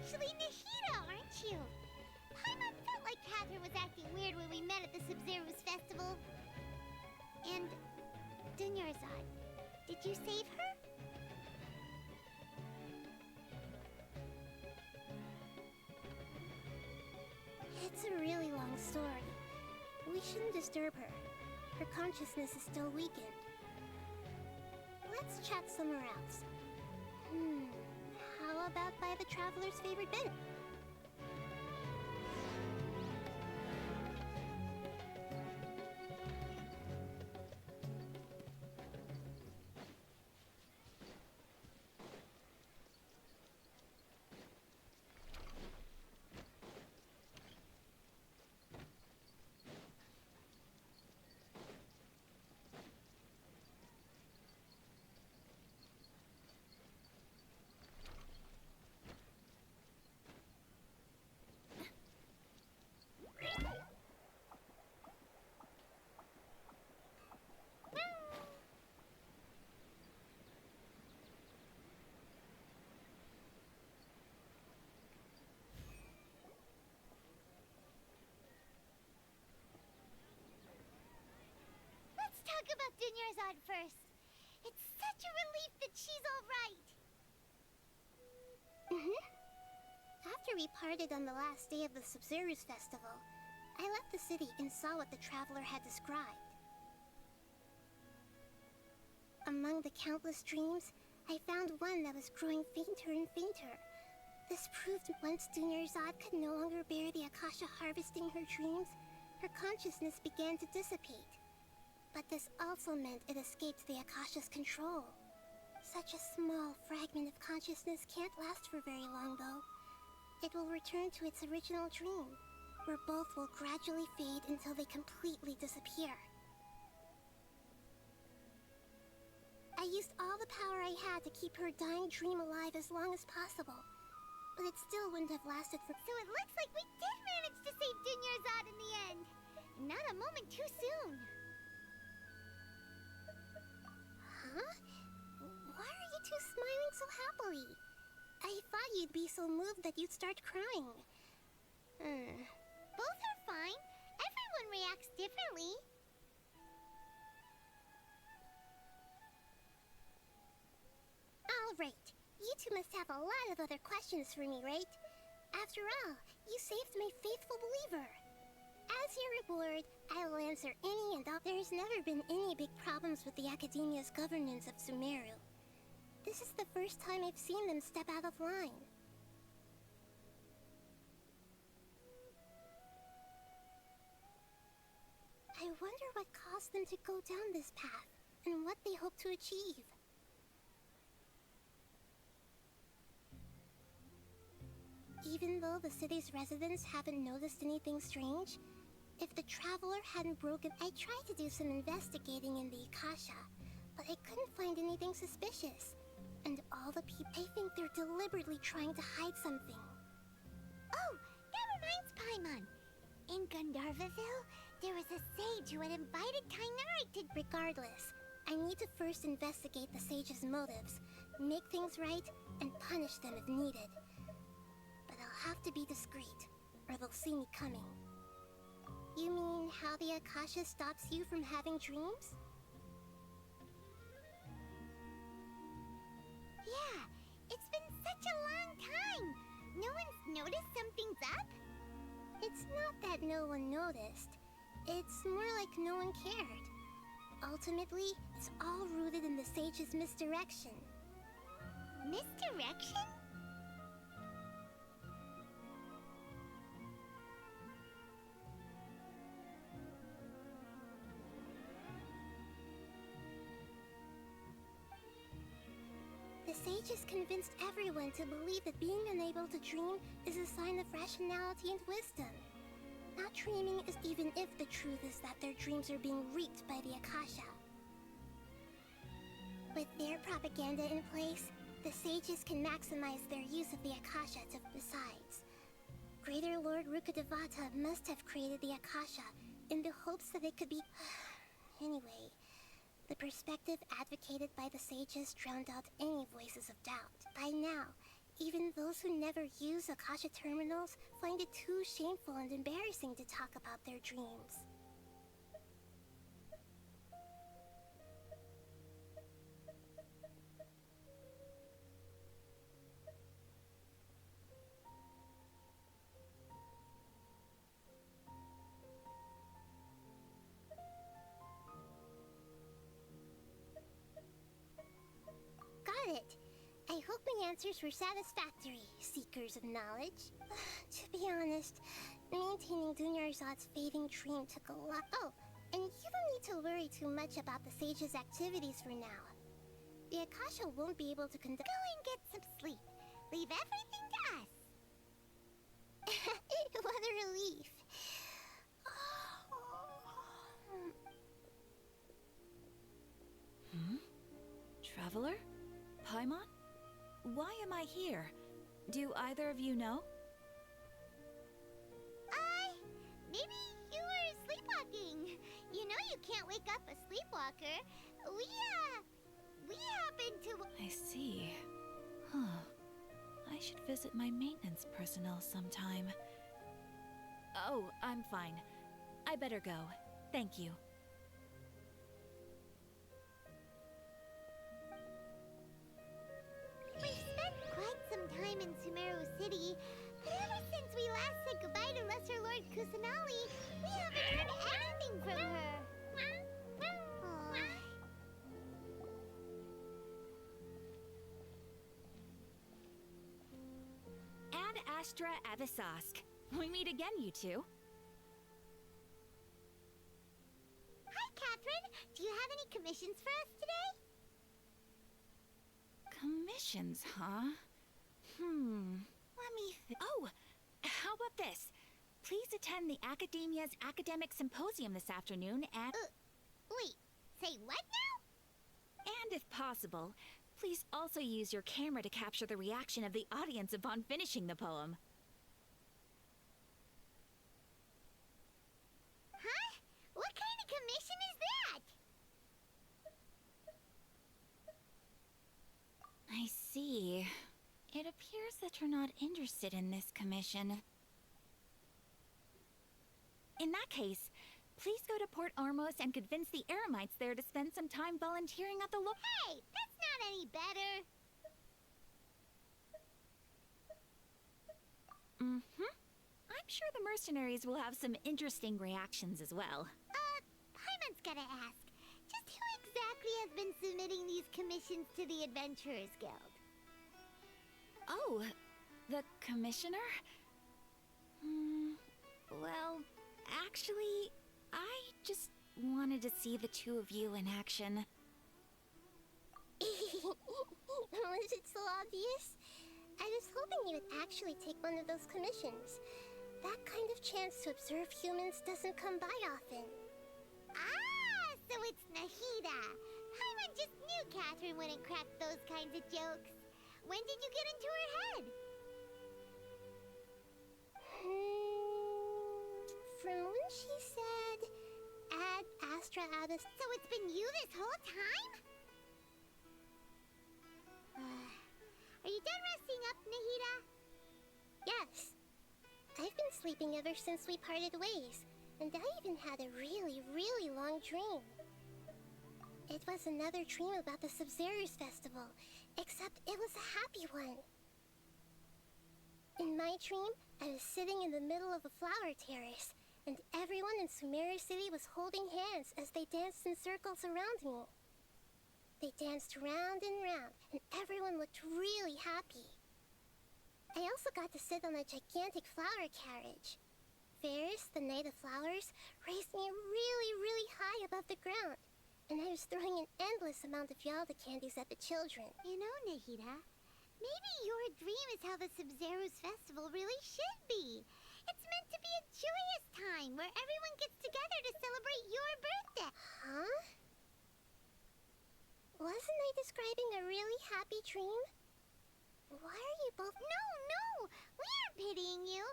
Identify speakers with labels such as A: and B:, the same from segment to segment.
A: actually Nahida, aren't you? Paimon felt like Catherine was acting weird when we met at the Sabzruz festival. And Dunyarzad, did you save her?
B: It's a really long story. We shouldn't disturb her. Her consciousness is still weakened. Let's chat somewhere else. How about by the traveler's favorite bin?
A: Let's talk about Dunyarzad first. It's such a relief that she's all right.
B: After we parted on the last day of the Sabzruz festival, I left the city and saw what the traveler had described. Among the countless dreams, I found one that was growing fainter and fainter. This proved once Dunyarzad could no longer bear the Akasha harvesting her dreams, her consciousness began to dissipate. But this also meant it escaped the Akasha's control. Such a small fragment of consciousness can't last for very long, though. It will return to its original dream, where both will gradually fade until they completely disappear. I used all the power I had to keep her dying dream alive as long as possible, but it still wouldn't have lasted for—
A: So it looks like we did manage to save Dunyarzad in the end. Not a moment too soon.
B: Huh? Why are you two smiling so happily? I thought you'd be so moved that you'd start crying.
A: Both are fine. Everyone reacts differently.
B: All right. You two must have a lot of other questions for me, right? After all, you saved my faithful believer. As your reward, I will answer any and all. There's never been any big problems with the Academia's governance of Sumeru. This is the first time I've seen them step out of line. I wonder what caused them to go down this path, and what they hope to achieve. Even though the city's residents haven't noticed anything strange, if the traveler hadn't broken— I tried to do some investigating in the Akasha, but I couldn't find anything suspicious. And all the people— I think they're deliberately trying to hide something.
A: Oh, that reminds Paimon. In Gandharvaville, there was a sage who had invited Kainari to—
B: Regardless, I need to first investigate the sage's motives, make things right, and punish them if needed. But I'll have to be discreet, or they'll see me coming. You mean how the Akasha stops you from having dreams?
A: Yeah, it's been such a long time. No one's noticed something's up?
B: It's not that no one noticed. It's more like no one cared. Ultimately, it's all rooted in the sage's misdirection.
A: Misdirection?
B: The sages convinced everyone to believe that being unable to dream is a sign of rationality and wisdom. Not dreaming is even if the truth is that their dreams are being reaped by the Akasha. With their propaganda in place, the sages can maximize their use of the Akasha to— Besides, Greater Lord Rukkhadevata must have created the Akasha in the hopes that it could be— Anyway, the perspective advocated by the sages drowned out any voices of doubt. By now, even though those who never use Akasha terminals find it too shameful and embarrassing to talk about their dreams. Got it. I hope my answers were satisfactory, seekers of knowledge. To be honest, maintaining Dunyarzad's fading dream took a lot. Oh, and you don't need to worry too much about the sage's activities for now. The Akasha won't be able to conduct—
A: Go and get some sleep. Leave everything to us.
B: What a relief.
C: Traveler? Paimon? Why am I here? Do either of you know?
A: Maybe you were sleepwalking. You know you can't wake up a sleepwalker. We happened to—
C: I see. Huh. I should visit my maintenance personnel sometime. Oh, I'm fine. I better go. Thank you.
A: We've spent quite some time in Sumeru City, but ever since we last said goodbye to Lesser Lord Kusanali, we haven't heard anything from her. Aw.
C: Ad Astra Avisask. We meet again, you two.
A: Hi, Catherine. Do you have any commissions for us today?
C: Commissions, huh? Let me Oh! How about this? Please attend the Academia's Academic Symposium this afternoon at—
A: Wait, say what now?
C: And if possible, please also use your camera to capture the reaction of the audience upon finishing the poem.
A: Huh? What kind of commission is that?
C: I see. It appears that you're not interested in this commission. In that case, please go to Port Ormos and convince the Eremites there to spend some time volunteering at the
A: Hey, that's not any better.
C: I'm sure the mercenaries will have some interesting reactions as well.
A: Paimon's gotta ask. Just who exactly has been submitting these commissions to the Adventurers Guild?
C: Oh, the commissioner? Well, actually, I just wanted to see the two of you in action.
B: Was it so obvious? I was hoping you would actually take one of those commissions. That kind of chance to observe humans doesn't come by often.
A: Ah, so it's Nahida. Paimon just knew Catherine wouldn't crack those kinds of jokes. When did you get into her head?
B: From when she said, Ad Astra Abyss.
A: So it's been you this whole time? Are you done resting up, Nahida?
B: Yes. I've been sleeping ever since we parted ways, and I even had a really, really long dream. It was another dream about the Sabzruz festival, except it was a happy one. In my dream, I was sitting in the middle of a flower terrace, and everyone in Sumeru City was holding hands as they danced in circles around me. They danced round and round, and everyone looked really happy. I also got to sit on a gigantic flower carriage. Ferris, the Knight of Flowers, raised me really, really high above the ground, and I was throwing an endless amount of Yalda candies at the children.
A: You know, Nahida, maybe your dream is how the Sabzruz festival really should be. It's meant to be a joyous time where everyone gets together to celebrate your birthday.
B: Huh? Wasn't I describing a really happy dream? Why are you both—
A: No! We aren't pitying you.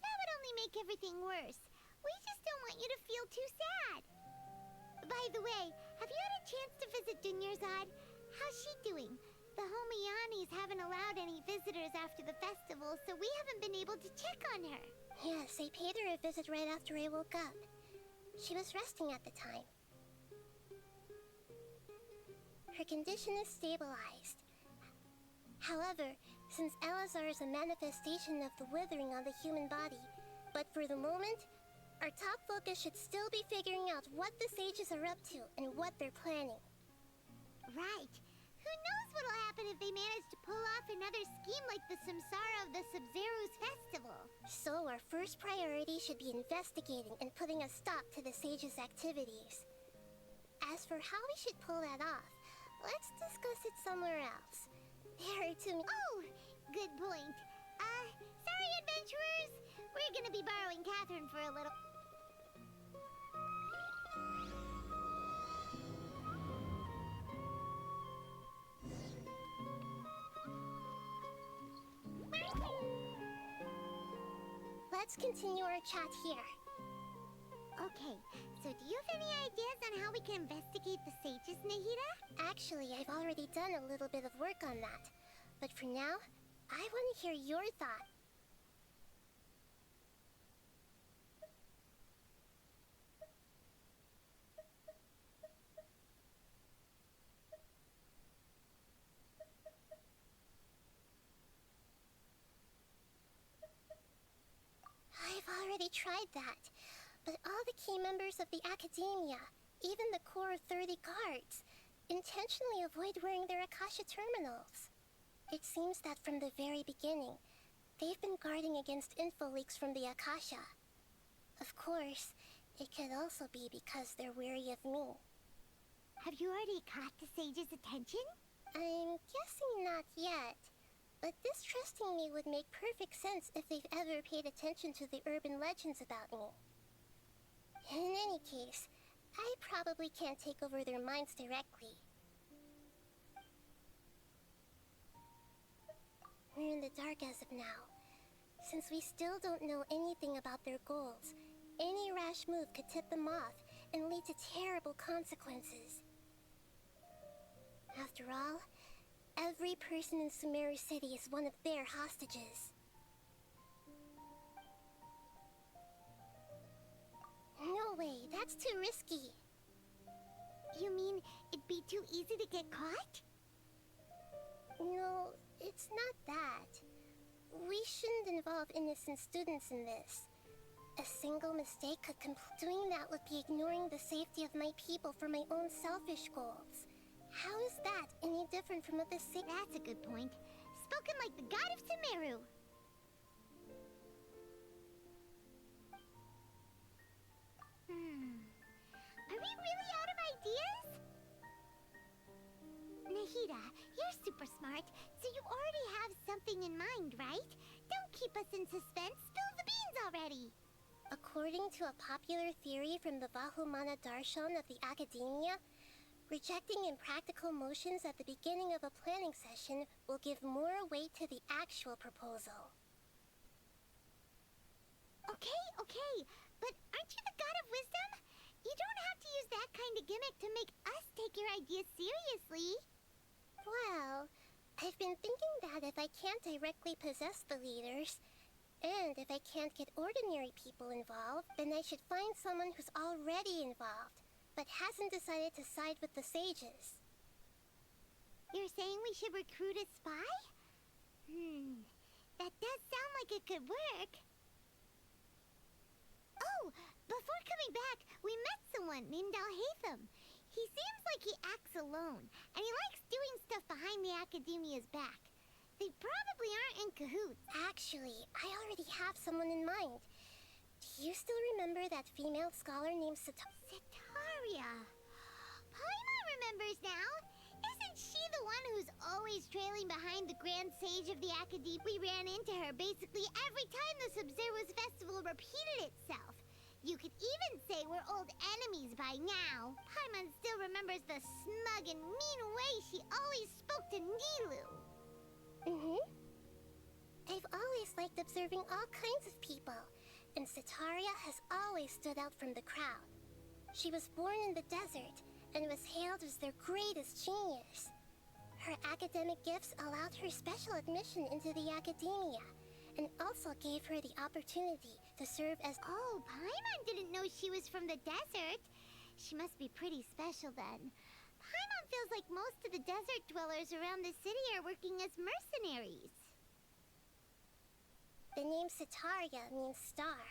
A: That would only make everything worse. We just don't want you to feel too sad. By the way, have you had a chance to visit Dunyarzad? How's she doing? The Homianis haven't allowed any visitors after the festival, so we haven't been able to check on her.
B: Yes, I paid her a visit right after I woke up. She was resting at the time. Her condition is stabilized. However, since Elazar is a manifestation of the withering on the human body, but for the moment, our top focus should still be figuring out what the sages are up to and what they're planning.
A: Right. Who knows what'll happen if they manage to pull off another scheme like the Samsara of the Sabzruz festival.
B: So our first priority should be investigating and putting a stop to the sages' activities. As for how we should pull that off, let's discuss it somewhere else. There are too many—
A: Oh, good point. Sorry, adventurers. We're gonna be borrowing Catherine for a little.
B: Let's continue our chat here.
A: Okay, so do you have any ideas on how we can investigate the sages, Nahida?
B: Actually, I've already done a little bit of work on that. But for now, I want to hear your thought. I've already tried that, but all the key members of the Academia, even the core 30 guards, intentionally avoid wearing their Akasha terminals. It seems that from the very beginning, they've been guarding against info leaks from the Akasha. Of course, it could also be because they're wary of me.
A: Have you already caught the sages' attention?
B: I'm guessing not yet. But distrusting me would make perfect sense if they've ever paid attention to the urban legends about me. In any case, I probably can't take over their minds directly. We're in the dark as of now. Since we still don't know anything about their goals, any rash move could tip them off and lead to terrible consequences. After all, every person in Sumeru City is one of their hostages. No way, that's too risky.
A: You mean it'd be too easy to get caught?
B: No, it's not that. We shouldn't involve innocent students in this. A single mistake could doing that would be ignoring the safety of my people for my own selfish goals. How is that any different from what this city—
A: That's a good point. Spoken like the god of Sumeru. Are we really out of ideas? Nahida, you're super smart, so you already have something in mind, right? Don't keep us in suspense. Spill the beans already.
B: According to a popular theory from the Vahumana Darshan of the Academia, rejecting impractical motions at the beginning of a planning session will give more weight to the actual proposal.
A: Okay, but aren't you the god of wisdom? You don't have to use that kind of gimmick to make us take your ideas seriously.
B: Well, I've been thinking that if I can't directly possess the leaders, and if I can't get ordinary people involved, then I should find someone who's already involved, but hasn't decided to side with the sages.
A: You're saying we should recruit a spy? That does sound like it could work. Oh, before coming back, we met someone named Alhaitham. He seems like he acts alone, and he likes doing stuff behind the Academia's back. They probably aren't in cahoots.
B: Actually, I already have someone in mind. Do you still remember that female scholar named
A: Sitaria. Paimon remembers now. Isn't she the one who's always trailing behind the Grand Sage of the Academia? We ran into her basically every time the Sabzruz festival repeated itself. You could even say we're old enemies by now. Paimon still remembers the smug and mean way she always spoke to Nilu.
B: I've always liked observing all kinds of people, and Sitaria has always stood out from the crowd. She was born in the desert and was hailed as their greatest genius. Her academic gifts allowed her special admission into the academia, and also gave her the opportunity to serve as...
A: Oh, Paimon didn't know she was from the desert. She must be pretty special then. Paimon feels like most of the desert dwellers around the city are working as mercenaries.
B: The name Sitaria means star.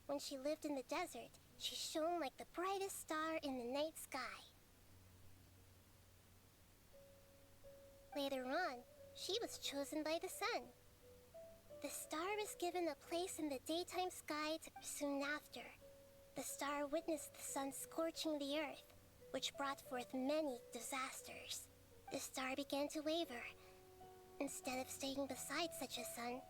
B: When she lived in the desert, she shone like the brightest star in the night sky. Later on, she was chosen by the sun. The star was given a place in the daytime sky soon after. The star witnessed the sun scorching the earth, which brought forth many disasters. The star began to waver. Instead of staying beside such a sun,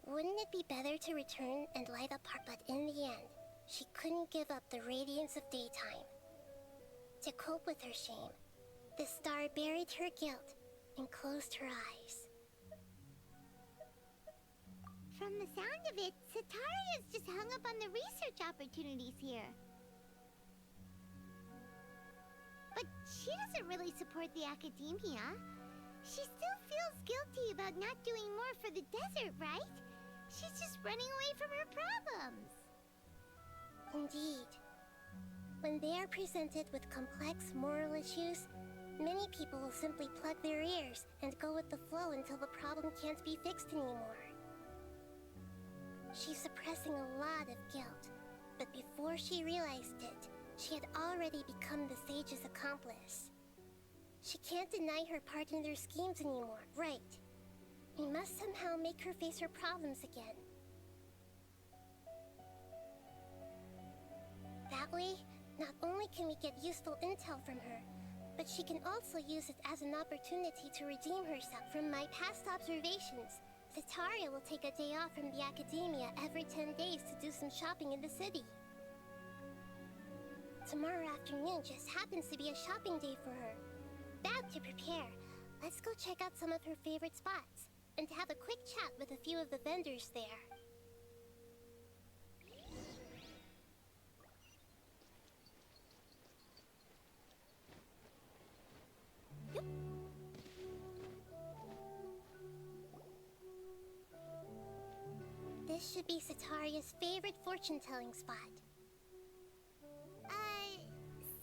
B: wouldn't it be better to return and light up her... But in the end, she couldn't give up the radiance of daytime. To cope with her shame, the star buried her guilt and closed her eyes.
A: From the sound of it, Sitaria's just hung up on the research opportunities here. But she doesn't really support the academia. She still feels guilty about not doing more for the desert, right? She's just running away from her problems.
B: Indeed. When they are presented with complex moral issues, many people will simply plug their ears and go with the flow until the problem can't be fixed anymore. She's suppressing a lot of guilt, but before she realized it, she had already become the sage's accomplice. She can't deny her part in their schemes anymore, right? We must somehow make her face her problems again. That way, not only can we get useful intel from her, but she can also use it as an opportunity to redeem herself. From my past observations, Sitaria will take a day off from the academia every 10 days to do some shopping in the city. Tomorrow afternoon just happens to be a shopping day for her. Now to prepare, let's go check out some of her favorite spots and have a quick chat with a few of the vendors there. This should be Sitaria's favorite fortune-telling spot.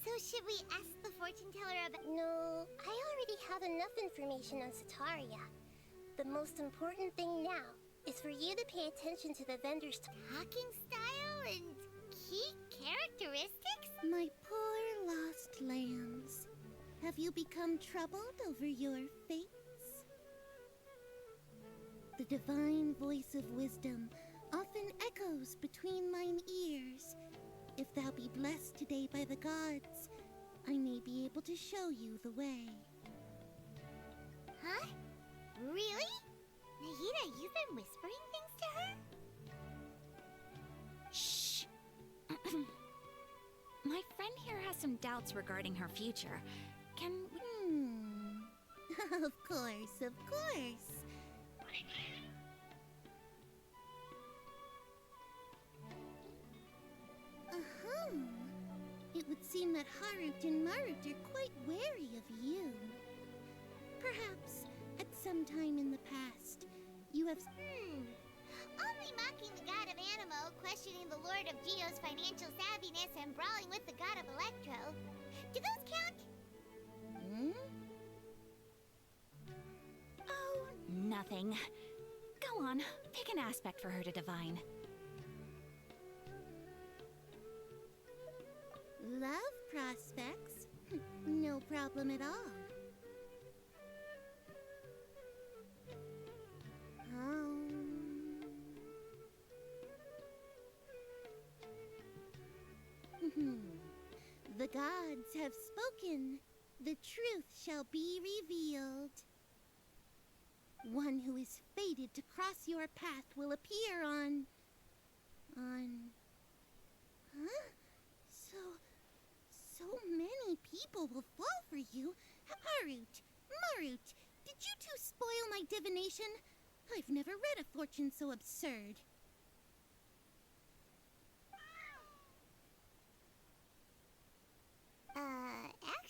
A: So should we ask the fortune teller about...
B: No, I already have enough information on Sitaria. The most important thing now is for you to pay attention to the vendor's
A: talking style and key characteristics?
D: My poor lost lambs. Have you become troubled over your fates? The divine voice of wisdom often echoes between mine ears. If thou be blessed today by the gods, I may be able to show you the way.
A: Huh? Really? Nahida, you've been whispering things to her?
C: Shh! My friend here has some doubts regarding her future. Can we...
D: Of course, of course. It would seem that Harut and Marut are quite wary of you. Perhaps, at some time in the past, you have...
A: Only mocking the god of Animo, questioning the lord of Geo's financial savviness, and brawling with the god of Electro. Do those count?
C: Oh, nothing. Go on, pick an aspect for her to divine.
D: Love prospects? No problem at all. The gods have spoken. The truth shall be revealed. One who is fated to cross your path will appear on... Huh? So many people will fall for you. Harut, Marut, did you two spoil my divination? I've never read a fortune so absurd.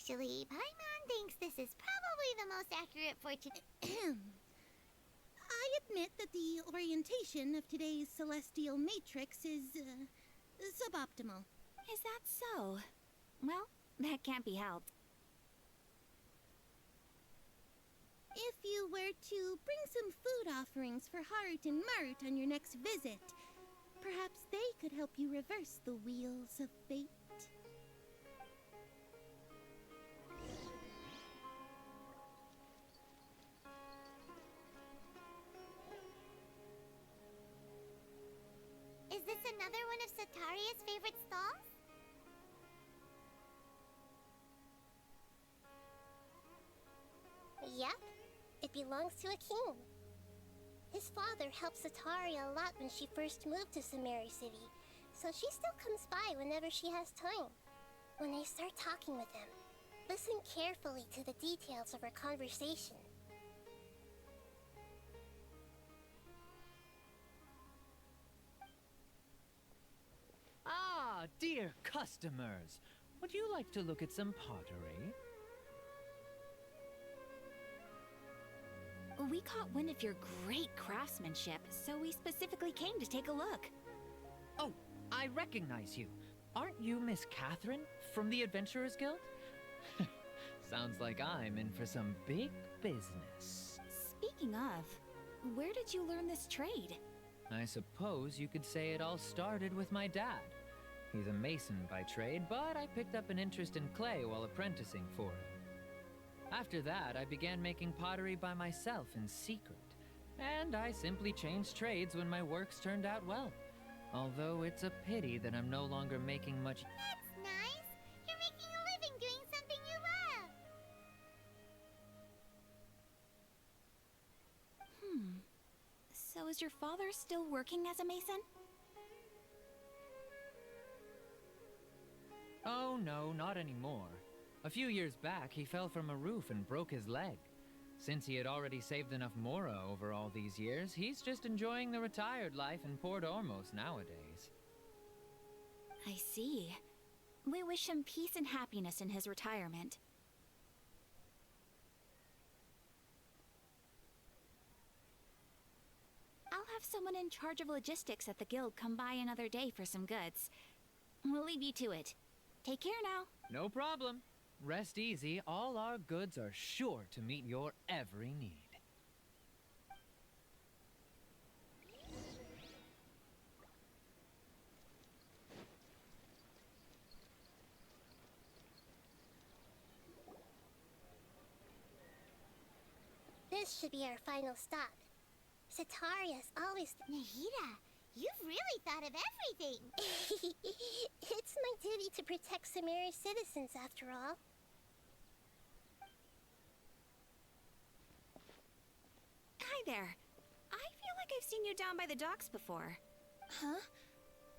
A: Actually, Paimon thinks this is probably the most accurate fortune.
D: I admit that the orientation of today's celestial matrix is suboptimal.
C: Is that so? Well, that can't be helped.
D: If you were to bring some food offerings for Heart and Mart on your next visit, perhaps they could help you reverse the wheels of fate.
A: Is this another one of Sataria's favorite stalls?
B: Yep, it belongs to a king. His father helped Sataria a lot when she first moved to Sumeru City, so she still comes by whenever she has time. When I start talking with him, listen carefully to the details of our conversation.
E: Ah, dear customers, would you like to look at some pottery?
C: We caught wind of your great craftsmanship, so we specifically came to take a look.
E: Oh, I recognize you. Aren't you Miss Catherine from the Adventurers Guild? Sounds like I'm in for some big business.
C: Speaking of, where did you learn this trade?
E: I suppose you could say it all started with my dad. He's a mason by trade, but I picked up an interest in clay while apprenticing for him. After that, I began making pottery by myself in secret. And I simply changed trades when my works turned out well. Although it's a pity that I'm no longer making much.
A: That's nice. You're making a living doing something you love.
C: So is your father still working as a mason?
E: Oh no, not anymore. A few years back, he fell from a roof and broke his leg. Since he had already saved enough mora over all these years, he's just enjoying the retired life in Port Ormos nowadays.
C: I see. We wish him peace and happiness in his retirement. I'll have someone in charge of logistics at the guild come by another day for some goods. We'll leave you to it. Take care now.
E: No problem. Rest easy, all our goods are sure to meet your every need.
B: This should be our final stop. Sataria's always...
A: Nahida, you've really thought of everything.
B: It's my duty to protect Sumeru citizens, after all.
C: Hi there. I feel like I've seen you down by the docks before.
F: Huh?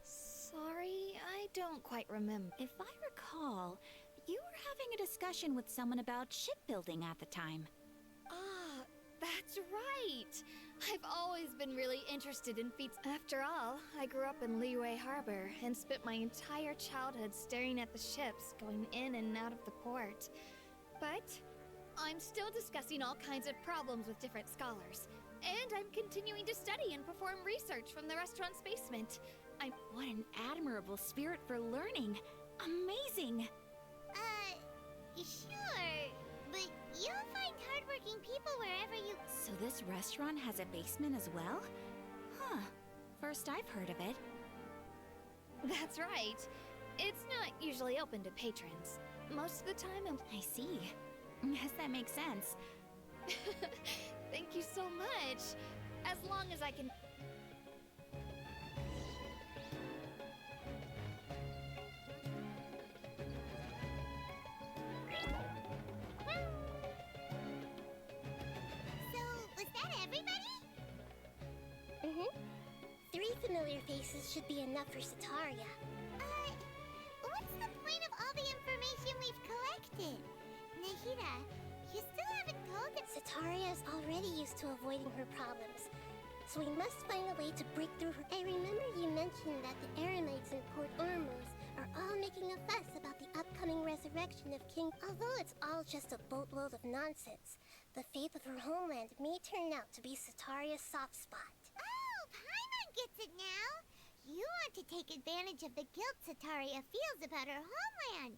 F: Sorry, I don't quite remember.
C: If I recall, you were having a discussion with someone about shipbuilding at the time.
F: Ah, that's right! I've always been really interested in feats. After all, I grew up in Liyue Harbor and spent my entire childhood staring at the ships going in and out of the port. But I'm still discussing all kinds of problems with different scholars. And I'm continuing to study and perform research from the restaurant's basement.
C: What an admirable spirit for learning. Amazing.
A: Sure. But you'll find hardworking people wherever you...
C: So this restaurant has a basement as well? Huh. First I've heard of it.
F: That's right. It's not usually open to patrons. Most of the time,
C: I see. Yes, that makes sense.
F: Thank you so much. As long as I can...
A: So, was that everybody?
B: Three familiar faces should be enough for Sataria.
A: What's the point of all the information we've collected? Nahida, you still haven't told us.
B: Sataria is already used to avoiding her problems, so we must find a way to break through her. I remember you mentioned that the Aramites in Port Ormos are all making a fuss about the upcoming resurrection of King. Although it's all just a boatload of nonsense, the fate of her homeland may turn out to be Sataria's soft spot.
A: Oh, Paimon gets it now! You want to take advantage of the guilt Sataria feels about her homeland.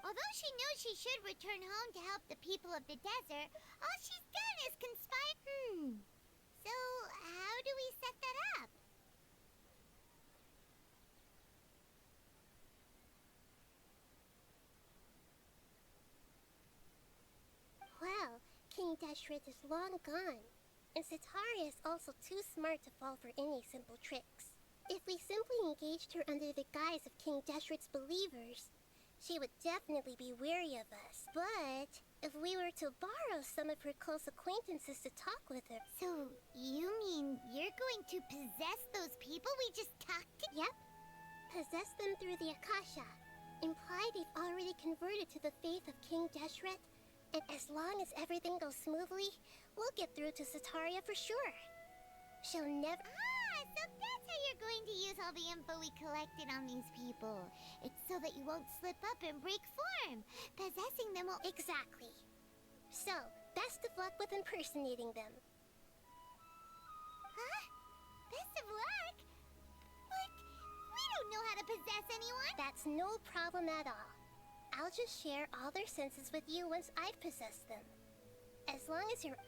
A: Although she knows she should return home to help the people of the desert, all she's done is conspire. So, how do we set that up?
B: Well, King Deshret is long gone, and Sataria is also too smart to fall for any simple tricks. If we simply engaged her under the guise of King Deshret's believers, she would definitely be wary of us. But if we were to borrow some of her close acquaintances to talk with her...
A: So, you mean you're going to possess those people we just talked to?
B: Yep. Possess them through the Akasha. Imply they've already converted to the faith of King Deshret. And as long as everything goes smoothly, we'll get through to Sataria for sure. She'll never...
A: So that's how you're going to use all the info we collected on these people. It's so that you won't slip up and break form. Possessing them will...
B: Exactly. So, best of luck with impersonating them.
A: Huh? Best of luck? But we don't know how to possess anyone.
B: That's no problem at all. I'll just share all their senses with you once I've possessed them. As long as you're...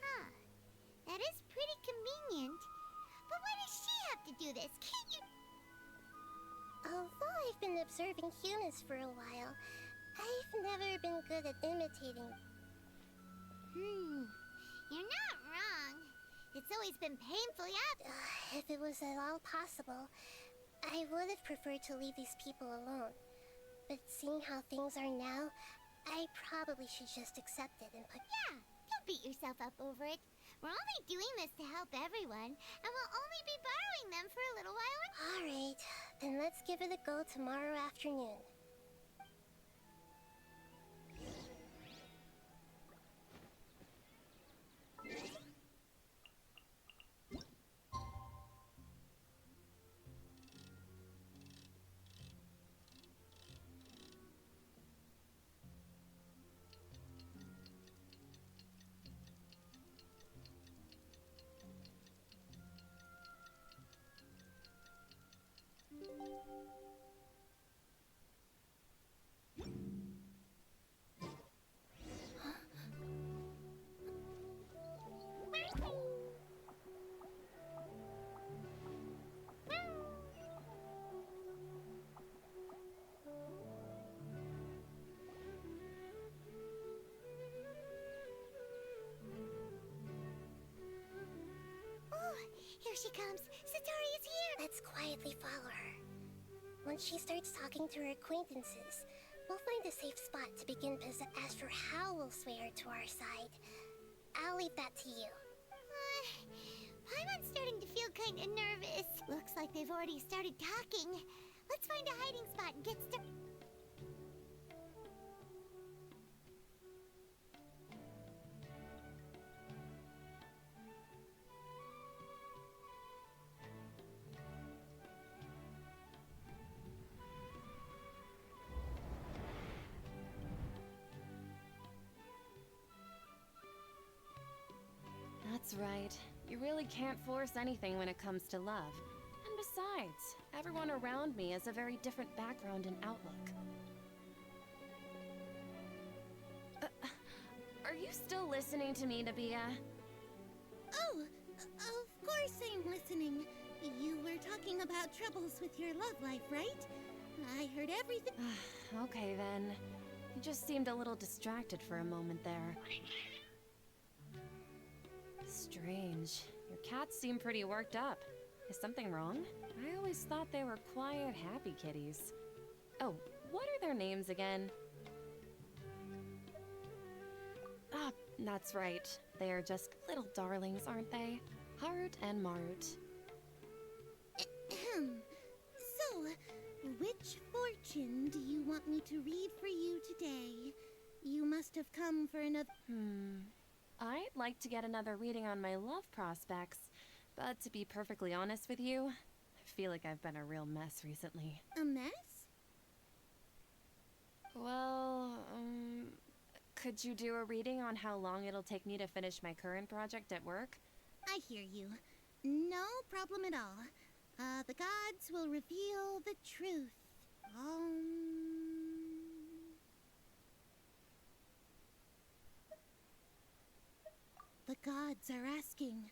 A: That is pretty convenient. But why does she have to do this? Can't you...
B: Although I've been observing humans for a while, I've never been good at imitating.
A: You're not wrong. It's always been painfully
B: If it was at all possible, I would have preferred to leave these people alone. But seeing how things are now, I probably should just accept it and put...
A: Yeah, don't beat yourself up over it. We're only doing this to help everyone, and we'll only be borrowing them for a little while.
B: Alright, then let's give it a go tomorrow afternoon.
A: Here she comes. Sataria's here.
B: Let's quietly follow her. Once she starts talking to her acquaintances, we'll find a safe spot to begin as for how we'll sway her to our side. I'll leave that to you.
A: Paimon's starting to feel kind of nervous. Looks like they've already started talking. Let's find a hiding spot and get started.
G: That's right. You really can't force anything when it comes to love. And besides, everyone around me has a very different background and outlook. Are you still listening to me, Nabia?
D: Oh, of course I'm listening. You were talking about troubles with your love life, right? I heard everything.
G: Okay then. You just seemed a little distracted for a moment there. Strange. Your cats seem pretty worked up. Is something wrong? I always thought they were quiet, happy kitties. Oh, what are their names again? Ah, that's right. They are just little darlings, aren't they? Harut and Marut.
D: So, which fortune do you want me to read for you today? You must have come for another...
G: I'd like to get another reading on my love prospects, but to be perfectly honest with you, I feel like I've been a real mess recently.
D: A mess?
G: Well, could you do a reading on how long it'll take me to finish my current project at work?
D: I hear you. No problem at all. The gods will reveal the truth. The gods are asking.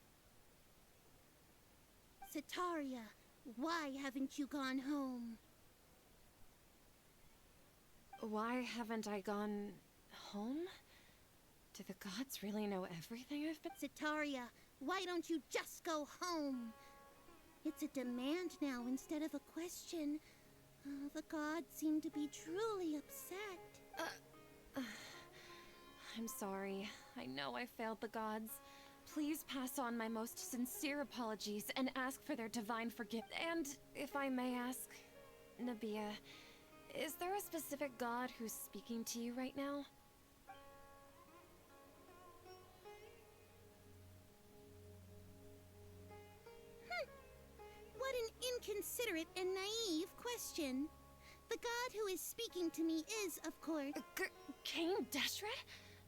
D: Sitaria, why haven't you gone home?
G: Why haven't I gone home? Do the gods really know everything I've been—
D: Sitaria, why don't you just go home? It's a demand now instead of a question. The gods seem to be truly upset.
G: I'm sorry. I know I failed the gods. Please pass on my most sincere apologies and ask for their divine forgiveness. And if I may ask, Nabia, is there a specific god who's speaking to you right now?
D: What an inconsiderate and naive question. The god who is speaking to me is, of course—
G: King Deshret?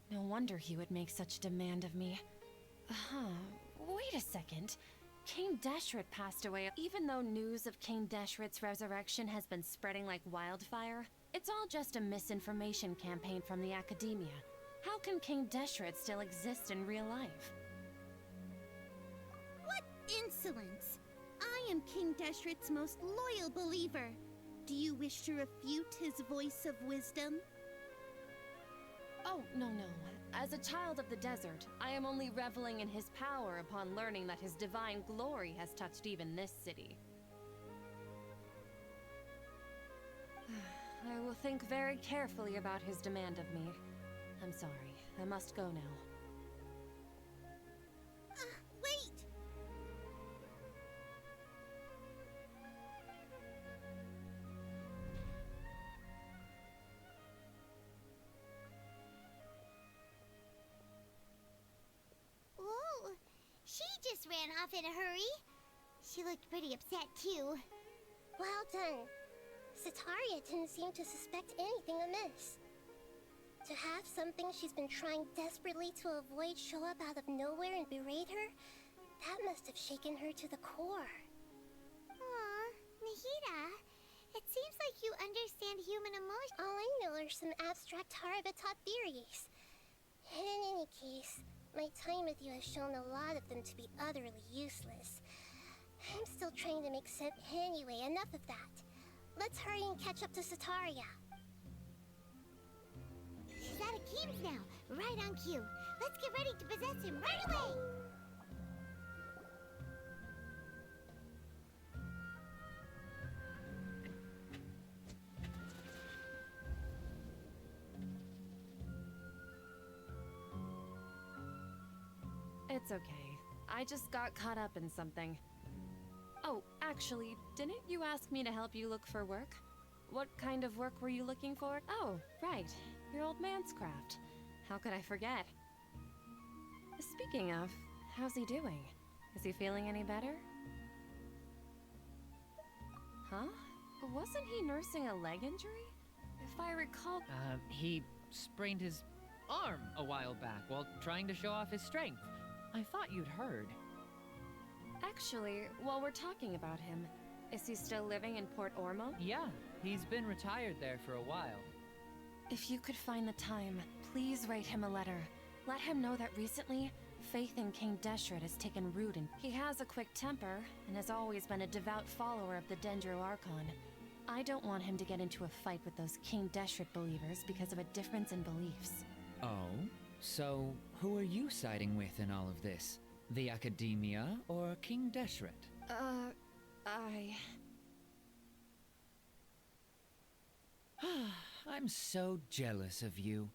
G: No wonder he would make such demand of me. Wait a second. King Deshret passed away. Even though news of King Deshret's resurrection has been spreading like wildfire, it's all just a misinformation campaign from the academia. How can King Deshret still exist in real life?
D: What insolence! I am King Deshret's most loyal believer. Do you wish to refute his voice of wisdom?
G: Oh, no. As a child of the desert, I am only reveling in his power upon learning that his divine glory has touched even this city. I will think very carefully about his demand of me. I'm sorry. I must go now.
D: Wait!
A: Whoa! She just ran off in a hurry. She looked pretty upset, too.
B: Well done. Sitaria didn't seem to suspect anything amiss. To have something she's been trying desperately to avoid show up out of nowhere and berate her, that must have shaken her to the core.
A: Aw, Nahida, it seems like you understand human emotion.
B: All I know are some abstract Harabatot theories. In any case, my time with you has shown a lot of them to be utterly useless. I'm still trying to make sense. Anyway, enough of that. Let's hurry and catch up to Sitaria.
A: She's at Akeem's now, right on cue. Let's get ready to possess him right away!
G: It's okay. I just got caught up in something. Oh, actually, didn't you ask me to help you look for work? What kind of work were you looking for? Oh, right. Your old man's craft. How could I forget? Speaking of, how's he doing? Is he feeling any better? Huh? Wasn't he nursing a leg injury? If I recall—
E: He sprained his arm a while back while trying to show off his strength. I thought you'd heard.
G: Actually, while we're talking about him, is he still living in Port Ormo?
E: Yeah, he's been retired there for a while.
G: If you could find the time, please write him a letter. Let him know that recently, faith in King Deshret has taken root and he has a quick temper and has always been a devout follower of the Dendro Archon. I don't want him to get into a fight with those King Deshret believers because of a difference in beliefs.
E: Oh? So, who are you siding with in all of this? The Academia or King Deshret? I'm so jealous of you.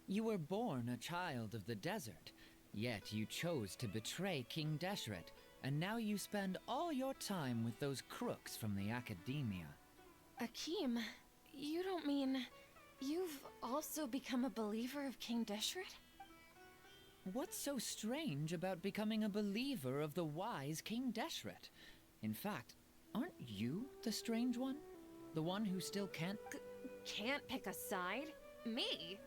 E: You were born a child of the desert, yet you chose to betray King Deshret, and now you spend all your time with those crooks from the Academia.
G: Akeem, you don't mean you've also become a believer of King Deshret?
E: What's so strange about becoming a believer of the wise King Deshret? In fact, aren't you the strange one? The one who still can't—
G: can't pick a side? Me?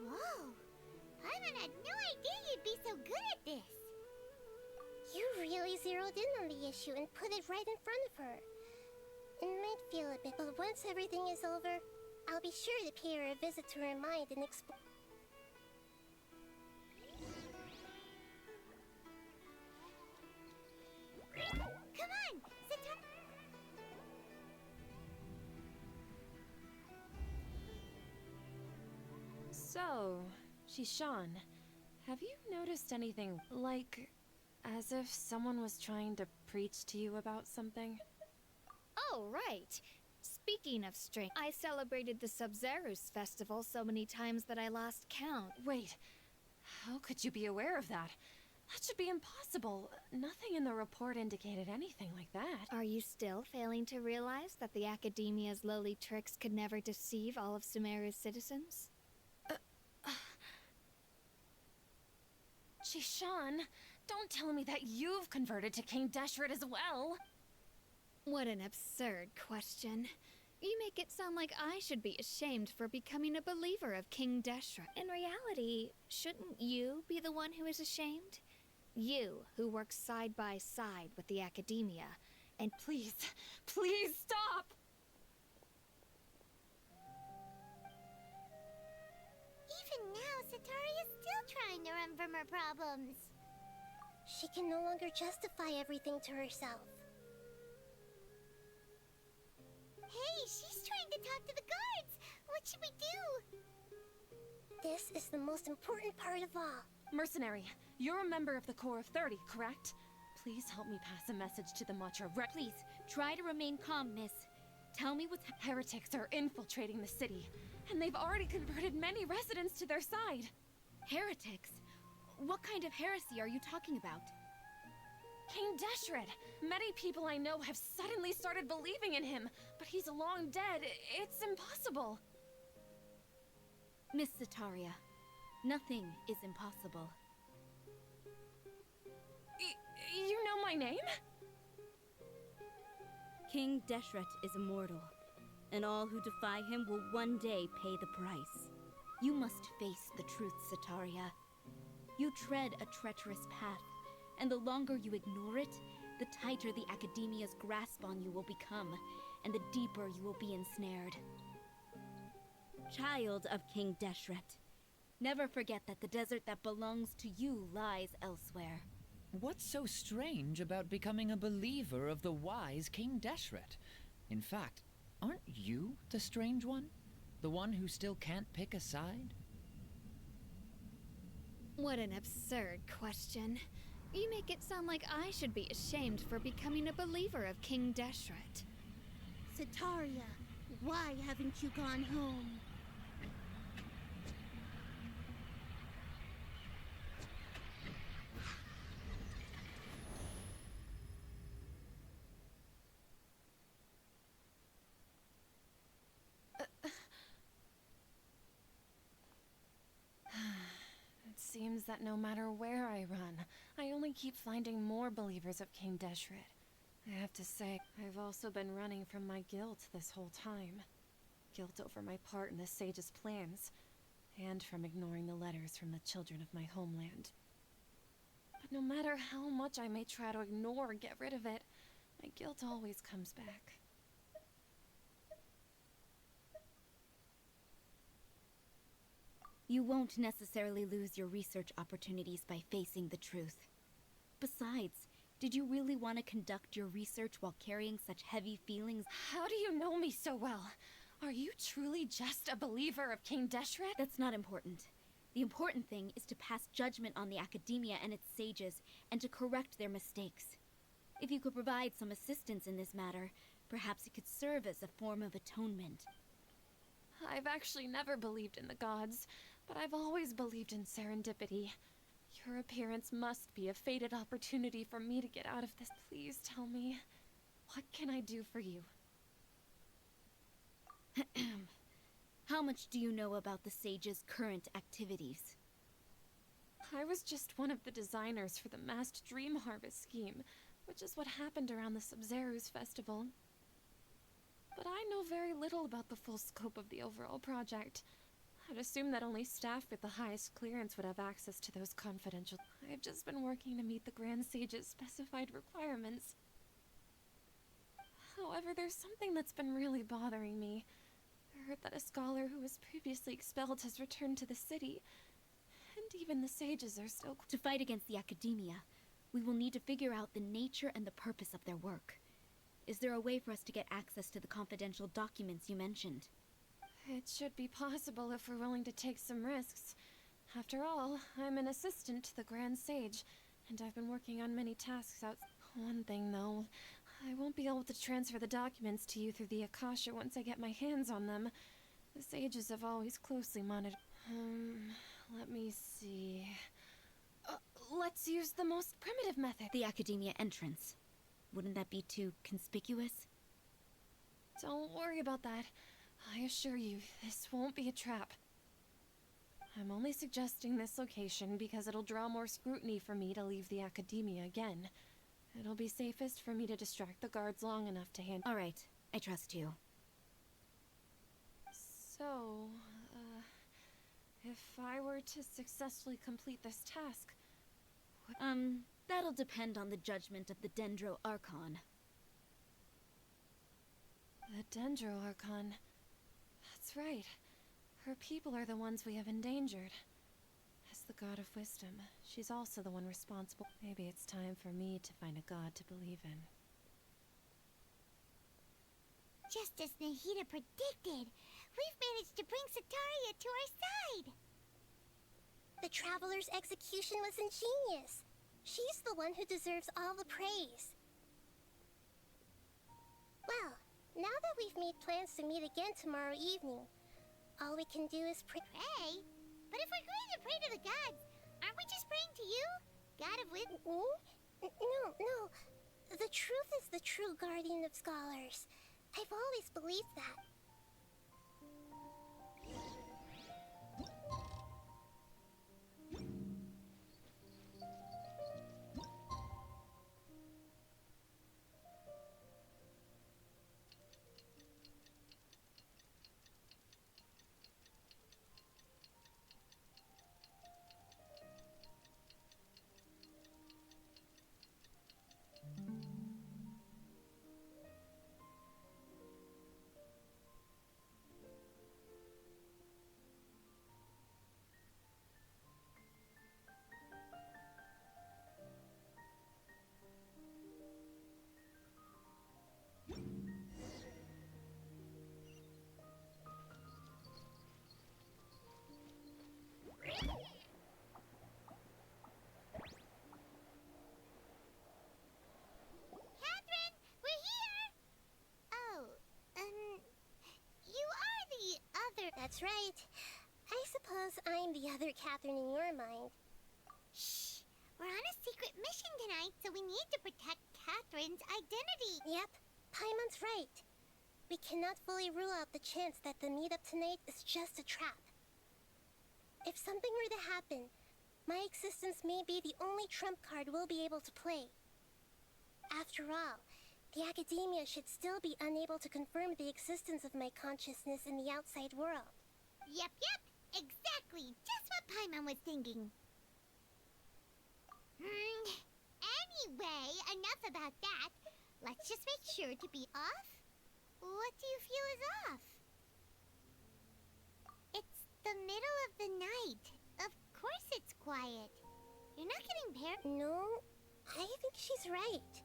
A: Whoa! Paimon had no idea you'd be so good at this.
B: You really zeroed in on the issue and put it right in front of her. It might feel a bit, but once everything is over, I'll be sure to pay her a visit to her mind and explore.
A: Come on, Satar.
G: So, Shishan, have you noticed anything, like, as if someone was trying to preach to you about something?
F: Oh, right. Speaking of strength, I celebrated the Sabzruz festival so many times that I lost count.
G: Wait, how could you be aware of that? That should be impossible. Nothing in the report indicated anything like that.
F: Are you still failing to realize that the Academia's lowly tricks could never deceive all of Sumeru's citizens?
G: Shishan, don't tell me that you've converted to King Deshret as well.
F: What an absurd question. You make it sound like I should be ashamed for becoming a believer of King Deshret. In reality, shouldn't you be the one who is ashamed? You, who works side by side with the Academia, and
G: Please, please stop!
A: Even now, Sataria's still trying to run from her problems.
B: She can no longer justify everything to herself.
A: Hey, she's trying to talk to the guards. What should we do?
B: This is the most important part of all.
G: Mercenary, you're a member of the Corps of 30, correct? Please help me pass a message to the Matcha.
C: Please, try to remain calm, miss. Tell me what's
G: Heretics are infiltrating the city, and they've already converted many residents to their side.
C: heretics? What kind of heresy are you talking about?
G: King Deshret! Many people I know have suddenly started believing in him, but he's long dead. It's impossible.
C: Miss Sataria, nothing is impossible.
G: You know my name?
H: King Deshret is immortal, and all who defy him will one day pay the price.
C: You must face the truth, Sataria. You tread a treacherous path, and the longer you ignore it, the tighter the Academia's grasp on you will become, and the deeper you will be ensnared.
H: Child of King Deshret,
C: Never forget that the desert that belongs to you lies elsewhere.
E: What's so strange about becoming a believer of the wise King Deshret? In fact, aren't you the strange one? The one who still can't pick a side?
F: what an absurd question. You make it sound like I should be ashamed for becoming a believer of King Deshret.
D: Sataria, why haven't you gone home?
G: It seems that no matter where I run, I only keep finding more believers of King Deshret. I have to say, I've also been running from my guilt this whole time. Guilt over my part in the sage's plans, and from ignoring the letters from the children of my homeland. But no matter how much I may try to ignore or get rid of it, my guilt always comes back.
C: You won't necessarily lose your research opportunities by facing the truth. Besides, did you really want to conduct your research while carrying such heavy feelings?
G: How do you know me so well? Are you truly just a believer of King Deshret?
C: That's not important. The important thing is to pass judgment on the Academia and its sages, and to correct their mistakes. If you could provide some assistance in this matter, perhaps it could serve as a form of atonement.
G: I've actually never believed in the gods, but I've always believed in serendipity. Your appearance must be a fated opportunity for me to get out of this. Please tell me, what can I do for you?
C: How much do you know about the sage's current activities?
G: I was just one of the designers for the massed dream harvest scheme, which is what happened around the Sabzruz festival. But I know very little about the full scope of the overall project. I'd assume that only staff with the highest clearance would have access to those confidential. I've just been working to meet the Grand Sage's specified requirements. However, there's something that's been really bothering me. I heard that a scholar who was previously expelled has returned to the city, and even the sages are still...
C: To fight against the academia, we will need to figure out the nature and the purpose of their work. Is there a way for us to get access to the confidential documents you mentioned?
G: It should be possible if we're willing to take some risks. After all, I'm an assistant to the Grand Sage, and I've been working on many tasks out... One thing, though, I won't be able to transfer the documents to you through the Akasha once I get my hands on them. The sages have always closely monitored... let me see... let's use the most primitive method.
C: The academia entrance. Wouldn't that be too conspicuous?
G: Don't worry about that. I assure you, this won't be a trap. I'm only suggesting this location because it'll draw more scrutiny for me to leave the academia again. It'll be safest for me to distract the guards long enough to handle...
C: All right, I trust you.
G: So, if I were to successfully complete this task...
C: That'll depend on the judgment of the Dendro Archon.
G: The Dendro Archon... That's right. Her people are the ones we have endangered. As the god of wisdom, she's also the one responsible. Maybe it's time for me to find a god to believe in.
A: Just as Nahida predicted, we've managed to bring Sataria to our side.
B: The Traveler's execution was ingenious. She's the one who deserves all the praise. Well, now that we've made plans to meet again tomorrow evening, all we can do is pray.
A: Pray? But if we're going to pray to the gods, aren't we just praying to you? God of wisdom?
B: No. The truth is the true guardian of scholars. I've always believed that.
A: Catherine, we're here! Oh, you are the other...
B: That's right. I suppose I'm the other Catherine in your mind.
A: Shh! We're on a secret mission tonight, so we need to protect Catherine's identity.
B: Yep, Paimon's right. We cannot fully rule out the chance that the meetup tonight is just a trap. If something were to happen, my existence may be the only trump card we'll be able to play. After all, the academia should still be unable to confirm the existence of my consciousness in the outside world.
A: Yep, exactly. Just what Paimon was thinking. Anyway, enough about that. Let's just make sure to be off. What do you feel is off? It's the middle of the night. Of course it's quiet. You're not getting paired.
B: No, I think she's right.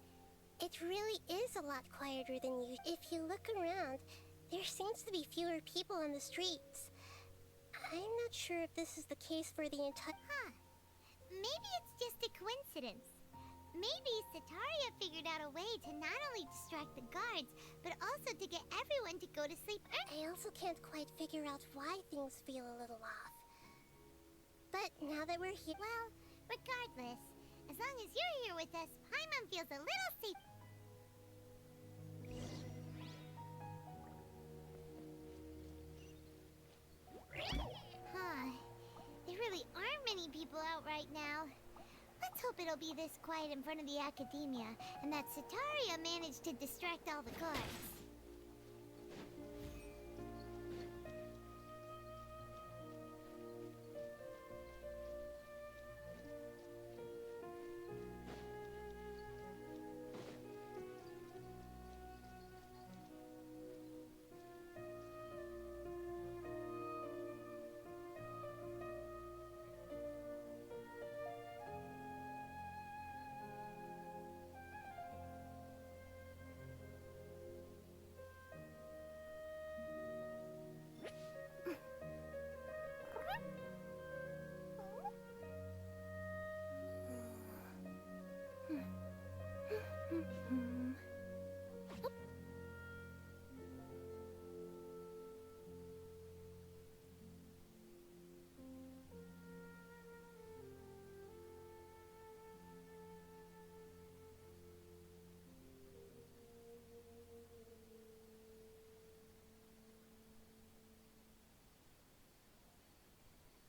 B: It really is a lot quieter than usual. If you look around, there seems to be fewer people on the streets. I'm not sure if this is the case for the entire...
A: Maybe it's just a coincidence. Maybe Sataria figured out a way to not only distract the guards, but also to get everyone to go to sleep early.
B: I also can't quite figure out why things feel a little off. But now that we're here...
A: Well, regardless, as long as you're here with us, Paimon feels a little safe. There really aren't many people out right now. Let's Let's hope it'll be this quiet in front of the Academia, and that Sataria managed to distract all the guards.